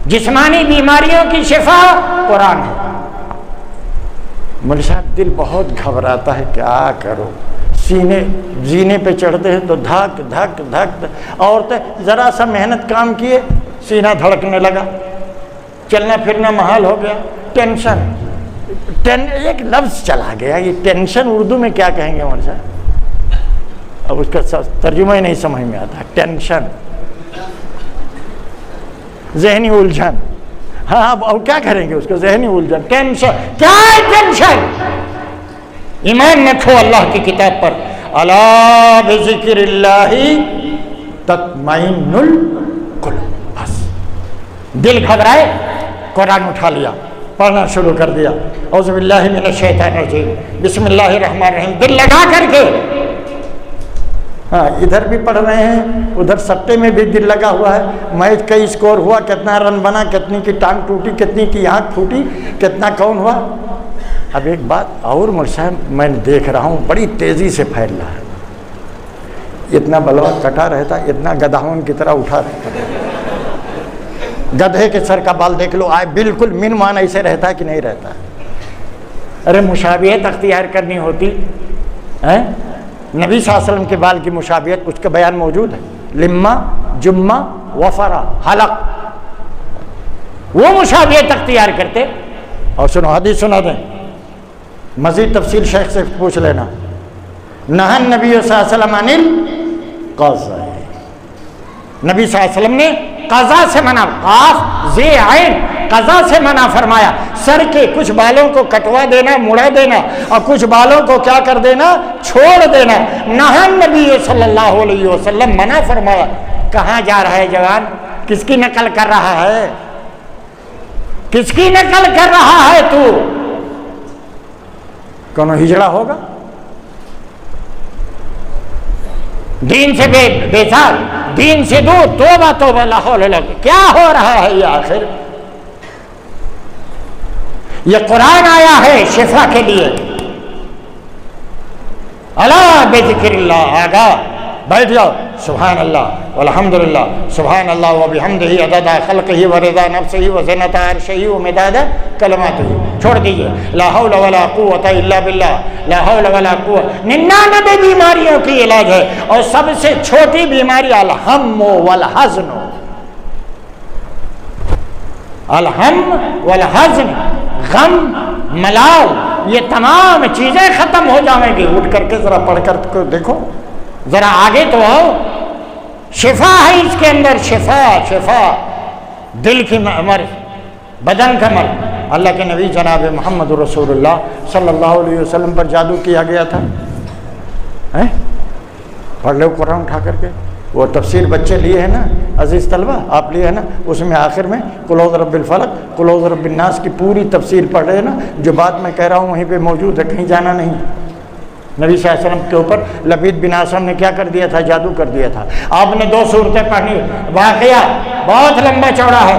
جسمانی بیماریوں کی شفا قرآن ہے۔ مولوی صاحب دل بہت گھبراتا ہے، کیا کرو، زینے پہ چڑھتے ہیں تو دھک دھک دھک، عورتیں ذرا سا محنت کام کیے سینہ دھڑکنے لگا، چلنا پھرنا محال ہو گیا، ٹینشن۔ ایک لفظ چلا گیا، یہ ٹینشن اردو میں کیا کہیں گے مولوی صاحب؟ اب اس کا ترجمہ ہی نہیں سمجھ میں آتا۔ ٹینشن، ذہنی الجھن۔ ہاں اب کیا کریں گے اس کو؟ ذہنی الجھن، ٹینشن۔ کیا ہے ٹینشن؟ ایمان رکھو اللہ کی کتاب پر۔ الا بذکر اللہ تطمئن القلوب۔ بس دل گھبرائے، قرآن اٹھا لیا، پڑھنا شروع کر دیا، اعوذ باللہ من الشیطان الرجیم، بسم اللہ الرحمن الرحیم، دل لگا کر کے۔ ہاں ادھر بھی پڑھ رہے ہیں، ادھر سٹے میں بھی دل لگا ہوا ہے، میچ کا اسکور ہوا، کتنا رن بنا، کتنی کی ٹانگ ٹوٹی، کتنی کی آنکھ پھوٹی، کتنا کون ہوا۔ اب ایک بات اور مولوی صاحب میں دیکھ رہا ہوں بڑی تیزی سے پھیل رہا ہے۔ اتنا بلوا کٹا رہتا، اتنا گدھاؤن کی طرح اٹھا رہتا۔ گدھے کے سر کا بال دیکھ لو، آئے بالکل من مان ایسے رہتا ہے کہ نہیں رہتا۔ ارے مشابہت اختیار کرنی ہوتی ہے، نبی صلی اللہ علیہ وسلم کے بال کی مشابہت، اس کا بیان موجود ہے، لما جمہ وفرا حلق، وہ مشابہت اختیار کرتے۔ اور سنو حدیث سنا دیں، مزید تفصیل شیخ سے پوچھ لینا۔ نہى النبی صلی اللہ علیہ وسلم عن القضاء، نبی صلی اللہ علیہ وسلم نے قضا سے منع، قاف زی عین، قضا سے منع فرمایا، سر کے کچھ بالوں کو کٹوا دینا، مڑا دینا، اور کچھ بالوں کو کیا کر دینا، چھوڑ دینا، نہا نبی صلی اللہ علیہ وسلم، منع فرمایا۔ کہاں جا رہا ہے جوان؟ کس کی نقل کر رہا ہے؟ کس کی نقل کر رہا ہے تو؟ کونو ہجڑا ہوگا؟ دین سے بیزار، دین سے دور، توبہ توبہ، لا حول ولا قوت۔ کیا ہو رہا ہے یہ آخر؟ یہ قرآن آیا ہے شفا کے لیے، الا بذکر اللہ، آگاہ بیٹھ جاؤ، سبحان اللہ والحمدللہ، سبحان اللہ وبحمدہ عدد خلقہ ورضا نفسہ وزنۃ عرشہ ومداد کلماتہ، چھوڑ دیجئے، لا حول ولا قوت الا باللہ، لا حول ولا قوت۔ 99 بیماریوں کی علاج ہے، اور سب سے چھوٹی بیماری الہم والحزن، الہم والحزن، غم ملال، یہ تمام چیزیں ختم ہو جائیں گی۔ اٹھ کر کے ذرا پڑھ کر دیکھو، ذرا آگے تو آؤ، شفا ہے اس کے اندر، شفا، شفا، دل کی مرض، بدن کا مرض۔ اللہ کے نبی جناب محمد رسول اللہ صلی اللہ علیہ وسلم پر جادو کیا گیا تھا، پڑھ لو قرآن اٹھا کر کے، وہ تفسیر بچے لیے ہیں نا عزیز طلبہ، آپ لیے ہیں نا، اس میں آخر میں قل اعوذ برب الفلق، قل اعوذ برب الناس کی پوری تفسیر پڑھ رہے ہیں نا، جو بات میں کہہ رہا ہوں وہیں پہ موجود ہے، کہیں جانا نہیں۔ نبی صلی اللہ علیہ وسلم کے اوپر لبید بن عاصم نے کیا کر دیا تھا؟ جادو کر دیا تھا۔ آپ نے 2 صورتیں پڑھی، واقعہ بہت لمبا چوڑا ہے،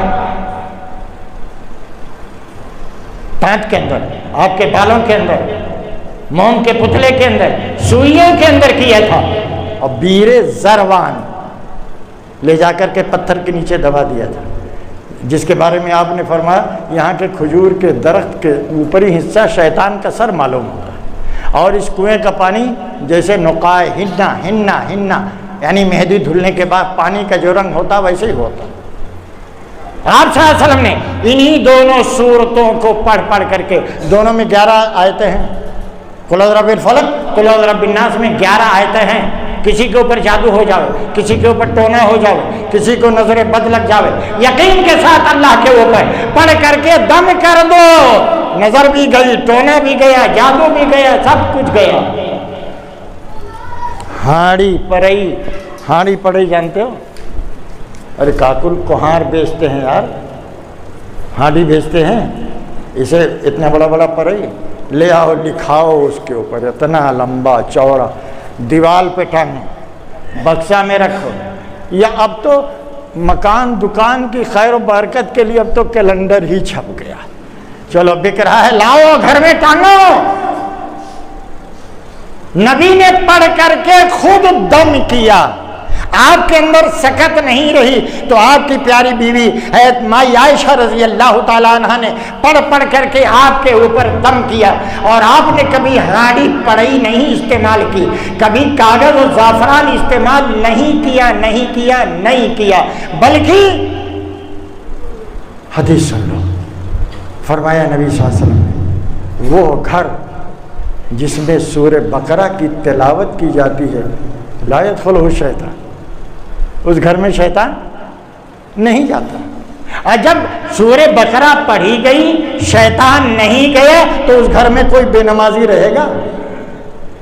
پانت کے اندر، آپ کے بالوں کے اندر، موم کے پتلے کے اندر، سوئیوں کے اندر کیا تھا، اور بیر زروان لے جا کر کے پتھر کے نیچے دبا دیا تھا، جس کے بارے میں آپ نے فرمایا یہاں کے کھجور کے درخت کے اوپری حصہ شیطان کا سر معلوم ہوتا ہے، اور اس کنویں کا پانی جیسے نقائے ہننا ہننا ہننا، یعنی مہندی دھلنے کے بعد پانی کا جو رنگ ہوتا ویسے ہی ہوتا۔ آپ صلی اللہ علیہ وسلم نے انہی دونوں صورتوں کو پڑھ کر کے، دونوں میں 11 آیتیں ہیں، قل اعوذ برب الفلق، قل اعوذ برب الناس میں 11 آیتیں ہیں۔ کسی کے اوپر جادو ہو جاوے، کسی کے اوپر ٹونا ہو جاوے، کسی کو نظر بد لگ جاوے، یقین کے ساتھ اللہ کے اوپر پڑھ کر کے دم کر دو، نظر بھی گئی، ٹونا بھی گیا، جادو بھی گیا، سب کچھ گیا۔ ہاڑی پڑئی، ہاڑی پڑئی جانتے ہو؟ ارے کاکل کوہار بیچتے ہیں یار، ہانڈی بیچتے ہیں، اسے اتنا بڑا بڑا پڑئی لے آؤ، لکھاؤ اس کے اوپر، اتنا لمبا چوڑا، دیوال پہ ٹانگو، بکسا میں رکھو، یا اب تو مکان دکان کی خیر و برکت کے لیے اب تو کیلنڈر ہی چھپ گیا، چلو بک رہا ہے، لاؤ گھر میں ٹانگو۔ نبی نے پڑھ کر کے خود دم کیا، آپ کے اندر سکت نہیں رہی، تو آپ کی پیاری بیوی حضرت مائی عائشہ رضی اللہ تعالیٰ عنہ نے پڑھ کر کے آپ کے اوپر دم کیا، اور آپ نے کبھی ہاڑی پڑئی نہیں استعمال کی، کبھی کاغذ و زعفران استعمال نہیں کیا، بلکہ حدیث سن لو، فرمایا نبی صلی اللہ علیہ وسلم نے، وہ گھر جس میں سورہ بقرہ کی تلاوت کی جاتی ہے، لا يدخلہ الشیطان، اس گھر میں شیطان نہیں جاتا۔ اور جب سورہ بقرہ پڑھی گئی شیطان نہیں گیا تو اس گھر میں کوئی بے نمازی رہے گا؟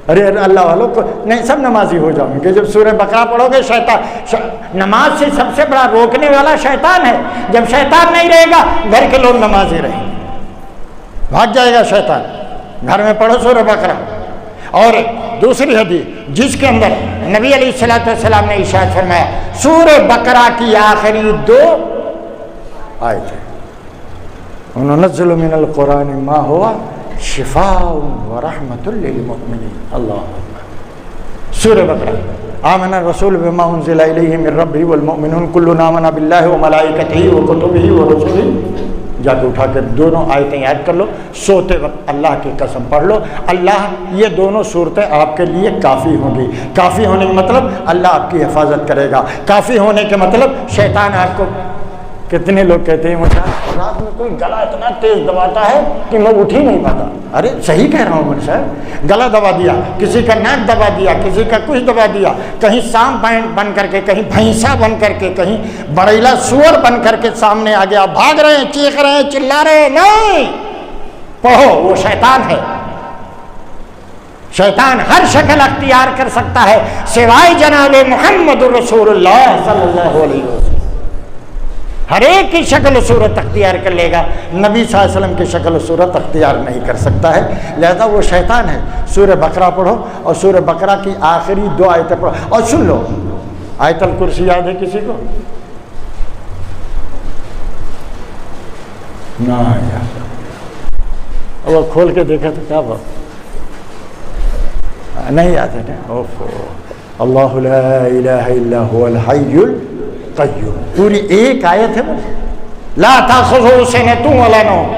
ارے اللہ والوں کو نہیں، سب نمازی ہو جاؤں گے جب سورہ بقرہ پڑھو گے۔ شیطان نماز سے سب سے بڑا روکنے والا شیطان ہے، جب شیطان نہیں رہے گا گھر کے لوگ نمازی رہیں گے، بھاگ جائے گا شیطان۔ گھر میں پڑھو سورہ بقرہ۔ اور دوسری حدیث جس کے اندر نبی علیہ الصلوۃ والسلام نے ارشاد فرمایا، سورہ بقرہ کی آخری 2 آیتیں، وَنُنَزِّلُ مِنَ الْقُرْآنِ مَا هُوَ شِفَاءٌ وَرَحْمَةٌ لِّلْمُؤْمِنِينَ۔ اللہ سورہ بقرہ، آمن الرسول بما انزل الیہ من ربہ والمؤمنون کلنا آمن باللہ وملائکتہ وکتبہ ورسلہ۔ جا کے اٹھا کر دونوں آیتیں یاد کر لو، سوتے وقت اللہ کی قسم پڑھ لو، اللہ یہ دونوں صورتیں آپ کے لیے کافی ہوں گی۔ کافی ہونے کا مطلب اللہ آپ کی حفاظت کرے گا، کافی ہونے کے مطلب شیطان آپ کو کتنے لوگ کہتے ہیں مجھے رات میں کوئی گلا اتنا تیز دباتا ہے کہ میں اٹھ ہی نہیں پاتا. ارے صحیح کہہ رہا ہوں مجھ صاحب, گلا دبا دیا, کسی کا ناک دبا دیا, کسی کا کچھ دبا دیا, کہیں سانپ بن کر کے, کہیں بھینسا بن کر کے, کہیں بڑیلا سور بن کر کے سامنے آ گیا, بھاگ رہے ہیں, چیخ رہے ہیں, چلا رہے ہیں. نہیں, پڑھو, وہ شیطان ہے. شیطان ہر شکل اختیار کر سکتا ہے سوائے جناب محمد رسول اللہ صلی اللہ علیہ وسلم. ہر ایک کی شکل و صورت اختیار کر لے گا, نبی صلی اللہ علیہ وسلم کی شکل و صورت اختیار نہیں کر سکتا ہے, لہذا وہ شیطان ہے. سورہ بقرہ پڑھو اور سورہ بقرہ کی آخری 2 آیتیں پڑھو. اور سن لو, آیت الکرسی یاد ہے کسی کو؟ نہ یاد, وہ کھول کے دیکھا تو کیا بات, نہیں یاد ہے نا. اللہ لا الہ الا هو الحی القیوم, پوری ایک آیت ہے. لا تأخذہ سنۃ ولا نوم,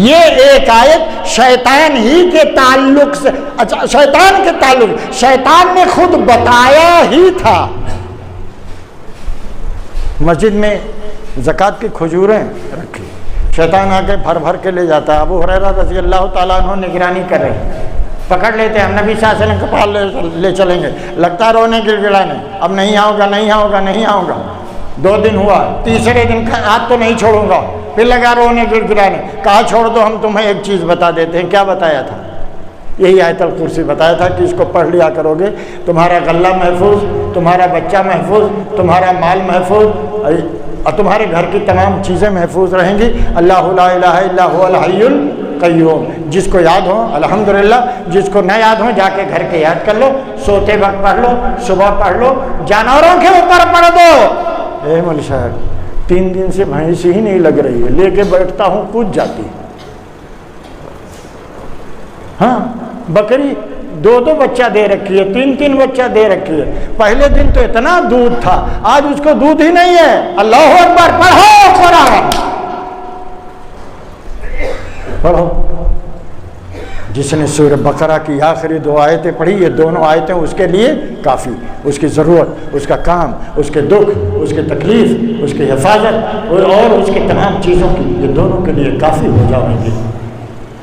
یہ ایک آیت شیطان ہی کے تعلق سے, اچھا شیطان کے تعلق, شیطان نے خود بتایا ہی تھا. مسجد میں زکوٰۃ کی کھجوریں رکھی, شیطان آ کے بھر کے لے جاتا ہے. ابو ہریرہ رضی اللہ تعالیٰ عنہ نگرانی کر رہے ہیں, پکڑ لیتے ہیں, ہم نبی صلی اللہ علیہ وسلم کے پاس لے چلیں گے, لگتا رونے گڑ گڑانے, اب نہیں آؤں گا, نہیں آؤں گا, نہیں آؤں گا. 2 دن ہوا, تیسرے دن ہاتھ تو نہیں چھوڑوں گا, پھر لگا رونے گڑ گڑانے. کہا چھوڑ دو, ہم تمہیں ایک چیز بتا دیتے ہیں. کیا بتایا تھا؟ یہی آیت الکرسی بتایا تھا کہ اس کو پڑھ لیا کرو گے, تمہارا غلہ محفوظ, تمہارا بچہ محفوظ, تمہارا مال محفوظ, اور تمہارے گھر کی تمام چیزیں محفوظ رہیں گی. اللہ لا الہ الا هو الحی القیوم. جس کو یاد ہو الحمدللہ, جس کو نہ یاد ہو جا کے گھر کے یاد کر لو, سوتے وقت پڑھ لو, صبح پڑھ لو, جانوروں کے اوپر پڑھ دو. اے مول صاحب 3 دن سے بھینس ہی نہیں لگ رہی ہے, لے کے بیٹھتا ہوں کود جاتی. ہاں, بکری 2 بچہ دے رکھی ہے, 3 بچہ دے رکھی ہے. پہلے دن تو اتنا دودھ تھا, آج اس کو دودھ ہی نہیں ہے. اللہ اکبر, پڑھو قرآن, پڑھو. جس نے سورہ بقرہ کی آخری 2 آیتیں پڑھی, یہ دونوں آیتیں اس کے لیے کافی, اس کی ضرورت, اس کا کام, اس کے دکھ, اس کی تکلیف, اس کی حفاظت اور اس کی تمام چیزوں کی, یہ دونوں کے لیے کافی ہو جائیں گے.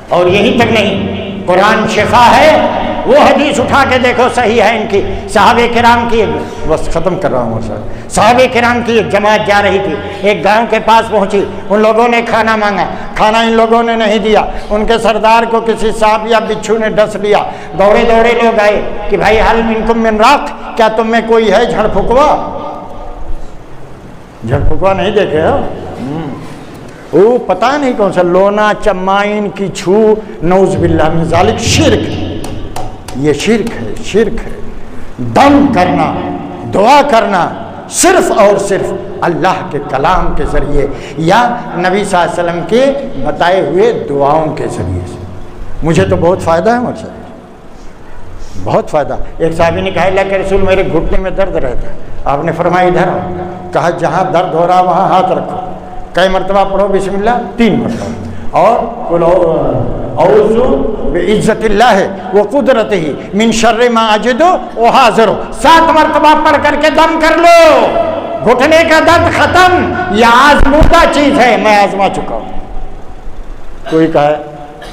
اور یہی تک نہیں, قرآن شفا ہے. وہ حدیث اٹھا کے دیکھو, صحیح ہے ان کی. صحابہ کرام کی, بس ختم کر رہا ہوں سر, صحابہ کرام کی ایک جماعت جا رہی تھی, ایک گاؤں کے پاس پہنچی. ان لوگوں نے کھانا مانگا, کھانا ان لوگوں نے نہیں دیا. ان کے سردار کو کسی سانپ یا بچھو نے ڈس لیا. دوڑے دوڑے لوگ آئے کہ بھائی حل منکم من راق, کیا تم میں کوئی ہے جھڑ پھکوا؟ جھڑ پھکوا نہیں دیکھے ہو؟ وہ پتہ نہیں کون سا لونا چمائن کی چھو, نعوذ باللہ من ذالک, شرک. یہ شرک ہے, شرک ہے. دم کرنا, دعا کرنا صرف اور صرف اللہ کے کلام کے ذریعے یا نبی صلی اللہ علیہ وسلم کے بتائے ہوئے دعاؤں کے ذریعے سے. مجھے تو بہت فائدہ ہے مجھ سے, بہت فائدہ. ایک صحابی نے کہا اللہ کے رسول میرے گھٹنے میں درد رہتا ہے. آپ نے فرمایا ادھر آؤ. کہا جہاں درد ہو رہا وہاں ہاتھ رکھو. کئی مرتبہ پڑھو بسم اللہ, 3 مرتبہ. اور اعوذ بعزت اللہ و قدرتہ من شر ما اجد و حاضر, 7 مرتبہ پڑھ کر کے دم کر لو. گھٹنے کا درد ختم. یہ آزمودہ چیز ہے, میں آزما چکا ہوں. کوئی کہے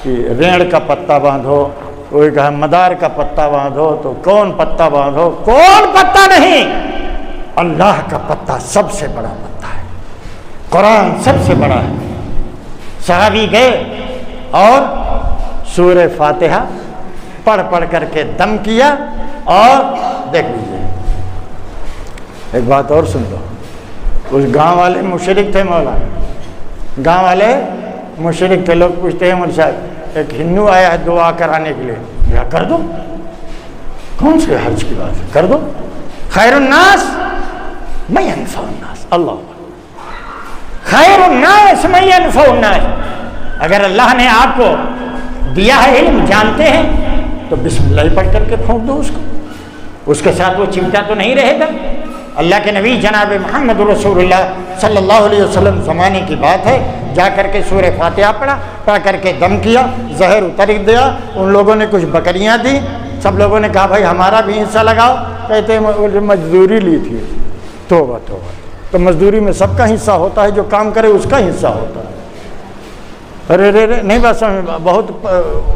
کہ ریڑھ کا پتا باندھو, کوئی کہے مدار کا پتا باندھو, تو کون پتا باندھو؟ کون پتا نہیں, اللہ کا پتا سب سے بڑا پتا ہے. قرآن سب سے بڑا ہے. صحابی گئے اور سورہ فاتحہ پڑھ کر کے دم کیا. اور دیکھ لیجیے, ایک بات اور سن لو. اس گاؤں والے مشرک تھے, مولا گاؤں والے مشرک تھے. لوگ پوچھتے ہیں مول صاحب ایک ہندو آیا ہے دعا کرانے کے لیے, کیا کر دو, کون سے حرج کی بات ہے, کر دو. خیر الناس من ینفع الناس, اللہ خیر الناس من ینفع الناس. اگر اللہ نے آپ کو دیا ہے علم, جانتے ہیں, تو بسم اللہ پڑھ کر کے پھونک دو اس کو. اس کے ساتھ وہ چمٹا تو نہیں رہے گا. اللہ کے نبی جناب محمد رسول اللہ صلی اللہ علیہ وسلم زمانے کی بات ہے, جا کر کے سورہ فاتحہ پڑھ کر کے دم کیا, زہر اتر دیا. ان لوگوں نے کچھ بکریاں دی. سب لوگوں نے کہا بھائی ہمارا بھی حصہ لگاؤ. کہتے ہیں مزدوری لی تھی. توبہ توبہ, تو مزدوری میں سب کا حصہ ہوتا ہے، جو کام کرے اس کا حصہ ہوتا ہے۔ ارے نہیں بات سمجھ، بہت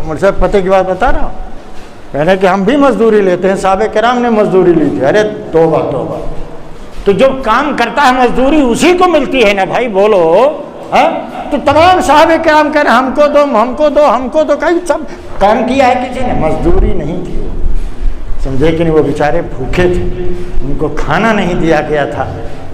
مجھ سے پتے کی بات بتا رہا ہوں، کہنے کہ ہم بھی مزدوری لیتے ہیں، صحابہ کرام نے مزدوری لی تھی۔ ارے توبہ توبہ، تو جو کام کرتا ہے مزدوری اسی کو ملتی ہے نا بھائی، بولو ہاں؟ تو تمام صحابہ کرام کہہ رہے ہیں ہم کو دو ہم کو دو ہم کو دو، کہیں سب کام کیا ہے کسی نے، مزدوری نہیں کی وہ، سمجھے کہ نہیں؟ وہ بیچارے بھوکے تھے، ان کو کھانا نہیں دیا گیا تھا،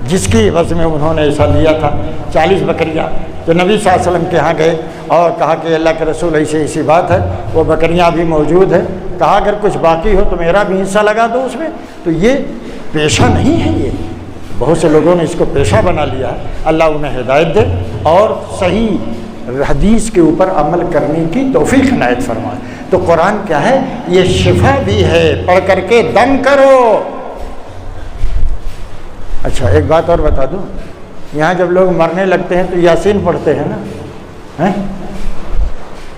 جس کی عوض میں انہوں نے ایسا لیا تھا 40 بکریاں۔ تو نبی صلی اللہ علیہ وسلم کے ہاں گئے اور کہا کہ اللہ کے رسول ایسی بات ہے، وہ بکریاں بھی موجود ہیں، کہا اگر کچھ باقی ہو تو میرا بھی حصہ لگا دو اس میں۔ تو یہ پیشہ نہیں ہے، یہ بہت سے لوگوں نے اس کو پیشہ بنا لیا ہے، اللہ انہیں ہدایت دے اور صحیح حدیث کے اوپر عمل کرنے کی توفیق عنایت فرمائے۔ تو قرآن کیا ہے؟ یہ شفا بھی ہے، پڑھ کر کے دم کرو۔ اچھا ایک بات اور بتا دوں، یہاں جب لوگ مرنے لگتے ہیں تو یاسین پڑھتے ہیں نا؟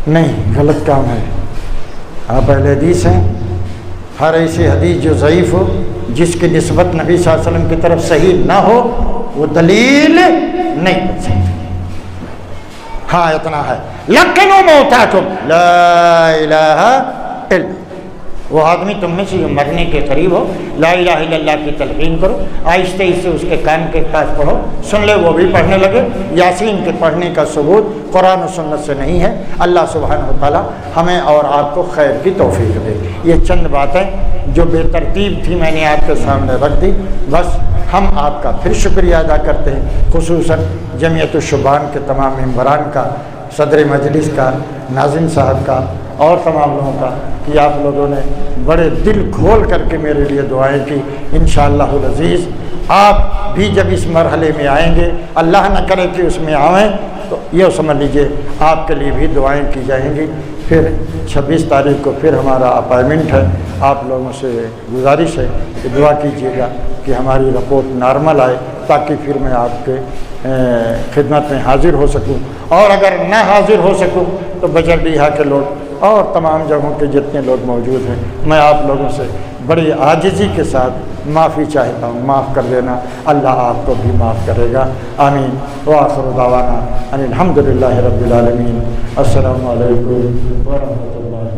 نہیں، غلط کام ہے۔ آپ اہل حدیث ہیں، ہر ایسی حدیث جو ضعیف ہو، جس کی نسبت نبی صلی اللہ علیہ وسلم کی طرف صحیح نہ ہو، وہ دلیل نہیں بن سکتی۔ ہاں اتنا ہے، لکنوا موتاکم لا الہ الا، وہ آدمی تم میں سے جو مرنے کے قریب ہو، لا الہ الا اللہ کی تلقین کرو، آہستہ آہستہ اس کے کان کے پاس پڑھو، سن لے وہ بھی پڑھنے لگے۔ یاسین کے پڑھنے کا ثبوت قرآن و سنت سے نہیں ہے۔ اللہ سبحانہ و تعالی ہمیں اور آپ کو خیر کی توفیق دے۔ یہ چند باتیں جو بے ترتیب تھی میں نے آپ کے سامنے رکھ دی، بس ہم آپ کا پھر شکریہ ادا کرتے ہیں، خصوصاً جمعیت الشبان کے تمام ممبران کا، صدر مجلس کا، ناظم صاحب کا اور تمام لوگوں کا، کہ آپ لوگوں نے بڑے دل کھول کر کے میرے لیے دعائیں کی۔ انشاءاللہ العزیز آپ بھی جب اس مرحلے میں آئیں گے، اللہ نہ کرے کہ اس میں آئیں، تو یہ سمجھ لیجئے آپ کے لیے بھی دعائیں کی جائیں گی۔ پھر 26 تاریخ کو پھر ہمارا اپائنمنٹ ہے، آپ لوگوں سے گزارش ہے کہ دعا کیجیے گا کہ ہماری رپورٹ نارمل آئے، تاکہ پھر میں آپ کے خدمت میں حاضر ہو سکوں، اور اگر نہ حاضر ہو سکوں تو بجر ڈیہا کے لوگ اور تمام جگہوں کے جتنے لوگ موجود ہیں، میں آپ لوگوں سے بڑی عاجزی کے ساتھ معافی چاہتا ہوں، معاف کر دینا، اللہ آپ کو بھی معاف کرے گا، آمین۔ وآخر دعوانا ان الحمد للہ رب العالمین۔ السلام علیکم ورحمۃ اللہ۔